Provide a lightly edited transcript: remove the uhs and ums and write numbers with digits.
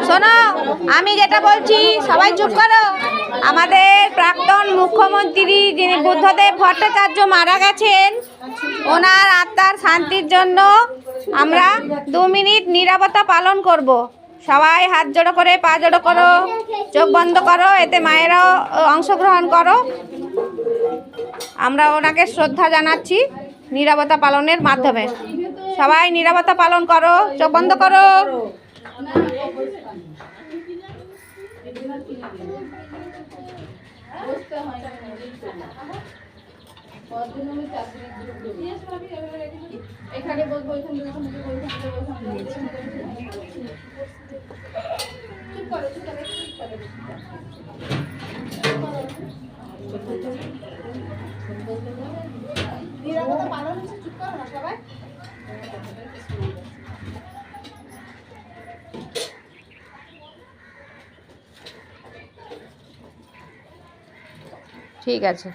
শোনো, আমি যেটা বলছি সবাই চুপ করো। আমাদের প্রাক্তন মুখ্যমন্ত্রী যিনি বুদ্ধদেব ভট্টাচার্য মারা গেছেন, ওনার আত্মার শান্তির জন্য আমরা 2 মিনিট নীরবতা পালন করব। সবাই হাত জোড়ো করে, পা জোড়ো করো, চোখ বন্ধ করো, এতে মায়েরাও অংশগ্রহণ করো। আমরা ওনাকে শ্রদ্ধা জানাচ্ছি নীরবতা পালনের মাধ্যমে। সবাই নীরবতা পালন করো, চোখ বন্ধ করো। নীরবতা পালন হচ্ছে, চুপ করো না সবাই। ঠিক আছে।